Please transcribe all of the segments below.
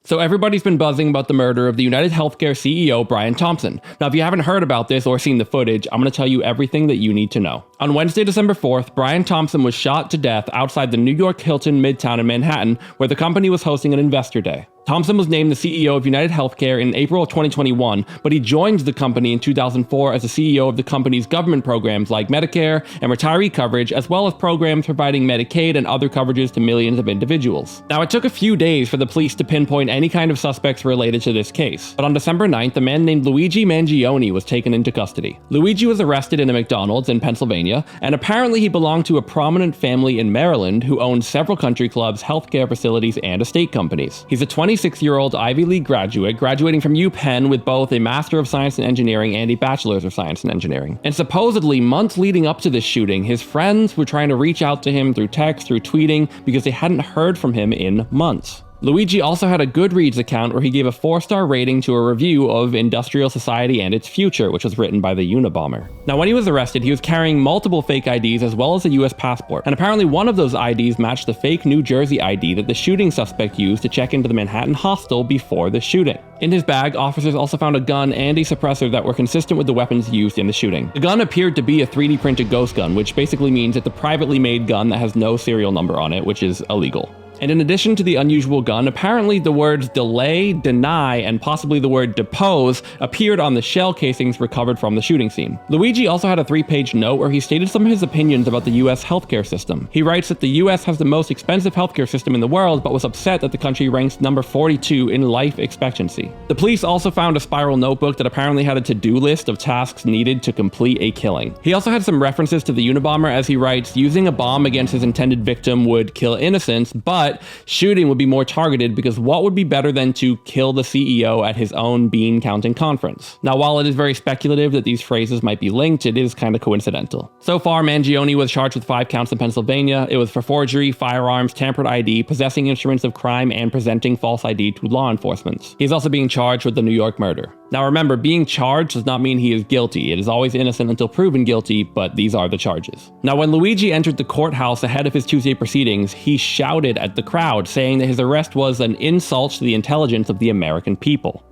So everybody's been buzzing about the murder of the UnitedHealthcare CEO, Brian Thompson. Now, if you haven't heard about this or seen the footage, I'm going to tell you everything that you need to know. On Wednesday, December 4th, Brian Thompson was shot to death outside the New York Hilton Midtown in Manhattan, where the company was hosting an investor day. Thompson was named the CEO of UnitedHealthcare in April of 2021, but he joined the company in 2004 as the CEO of the company's government programs like Medicare and retiree coverage, as well as programs providing Medicaid and other coverages to millions of individuals. Now, it took a few days for the police to pinpoint any kind of suspects related to this case, but on December 9th, a man named Luigi Mangione was taken into custody. Luigi was arrested in a McDonald's in Pennsylvania, and apparently he belonged to a prominent family in Maryland who owned several country clubs, healthcare facilities, and estate companies. He's a 26-year-old Ivy League graduate, graduating from UPenn with both a Master of Science in Engineering and a Bachelor's of Science in Engineering. And supposedly, months leading up to this shooting, his friends were trying to reach out to him through text, through tweeting, because they hadn't heard from him in months. Luigi also had a Goodreads account where he gave a 4-star rating to a review of Industrial Society and Its Future, which was written by the Unabomber. Now, when he was arrested, he was carrying multiple fake IDs as well as a US passport, and apparently one of those IDs matched the fake New Jersey ID that the shooting suspect used to check into the Manhattan hostel before the shooting. In his bag, officers also found a gun and a suppressor that were consistent with the weapons used in the shooting. The gun appeared to be a 3D printed ghost gun, which basically means it's a privately made gun that has no serial number on it, which is illegal. And in addition to the unusual gun, apparently the words delay, deny, and possibly the word depose appeared on the shell casings recovered from the shooting scene. Luigi also had a 3-page note where he stated some of his opinions about the US healthcare system. He writes that the US has the most expensive healthcare system in the world, but was upset that the country ranks number 42 in life expectancy. The police also found a spiral notebook that apparently had a to-do list of tasks needed to complete a killing. He also had some references to the Unabomber, as he writes, using a bomb against his intended victim would kill innocents, but shooting would be more targeted because what would be better than to kill the CEO at his own bean counting conference? Now, while it is very speculative that these phrases might be linked, it is kind of coincidental. So far, Mangione was charged with 5 counts in Pennsylvania. It was for forgery, firearms, tampered ID, possessing instruments of crime, and presenting false ID to law enforcement. He's also being charged with the New York murder. Now remember, being charged does not mean he is guilty. It is always innocent until proven guilty, but these are the charges. Now, when Luigi entered the courthouse ahead of his Tuesday proceedings, he shouted at the crowd, saying that his arrest was an insult to the intelligence of the American people.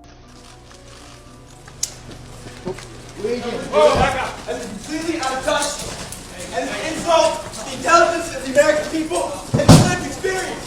Luigi, back up. That is completely out of touch, and an insult to the intelligence of the American people and the lived experience.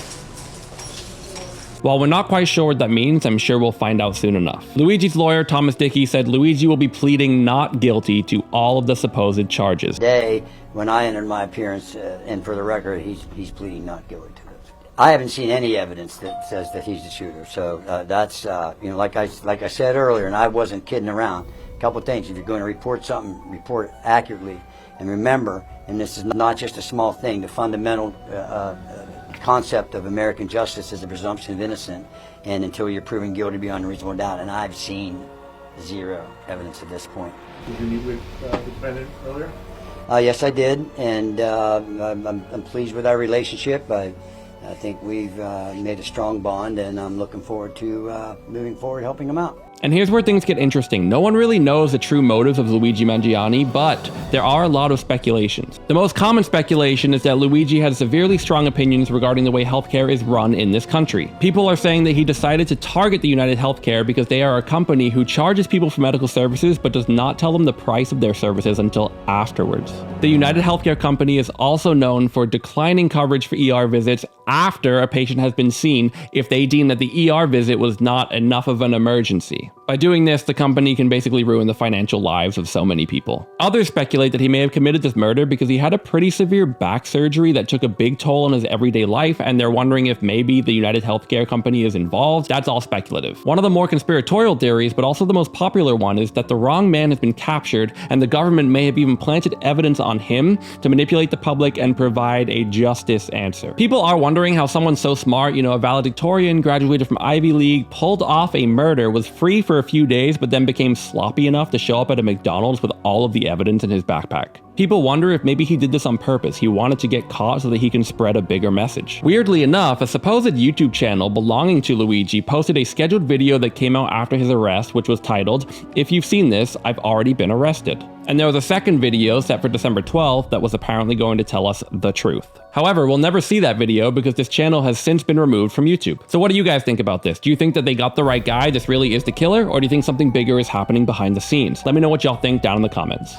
While we're not quite sure what that means, I'm sure we'll find out soon enough. Luigi's lawyer, Thomas Dickey, said Luigi will be pleading not guilty to all of the supposed charges. Today, when I entered my appearance, and for the record, he's pleading not guilty to this. I haven't seen any evidence that says that he's the shooter. So that's, like I said earlier, and I wasn't kidding around. A couple things: if you're going to report something, report it accurately, and remember, and this is not just a small thing, the fundamental concept of American justice is the presumption of innocence, and until you're proven guilty beyond a reasonable doubt, and I've seen 0 evidence at this point. Did you meet with the defendant earlier? Yes, I did, and I'm pleased with our relationship. I think we've made a strong bond, and I'm looking forward to moving forward, helping him out. And here's where things get interesting. No one really knows the true motives of Luigi Mangione, but there are a lot of speculations. The most common speculation is that Luigi has severely strong opinions regarding the way healthcare is run in this country. People are saying that he decided to target the UnitedHealthcare because they are a company who charges people for medical services but does not tell them the price of their services until afterwards. The UnitedHealthcare company is also known for declining coverage for ER visits after a patient has been seen if they deem that the ER visit was not enough of an emergency. By doing this, the company can basically ruin the financial lives of so many people. Others speculate that he may have committed this murder because he had a pretty severe back surgery that took a big toll on his everyday life, and they're wondering if maybe the UnitedHealthcare company is involved. That's all speculative. One of the more conspiratorial theories, but also the most popular one, is that the wrong man has been captured, and the government may have even planted evidence on him to manipulate the public and provide a justice answer. People are wondering how someone so smart, a valedictorian, graduated from Ivy League, pulled off a murder, was free for a few days, but then became sloppy enough to show up at a McDonald's with all of the evidence in his backpack. People wonder if maybe he did this on purpose. He wanted to get caught so that he can spread a bigger message. Weirdly enough, a supposed YouTube channel belonging to Luigi posted a scheduled video that came out after his arrest, which was titled, "If you've seen this, I've already been arrested." And there was a second video set for December 12th that was apparently going to tell us the truth. However, we'll never see that video because this channel has since been removed from YouTube. So what do you guys think about this? Do you think that they got the right guy, this really is the killer, or do you think something bigger is happening behind the scenes? Let me know what y'all think down in the comments.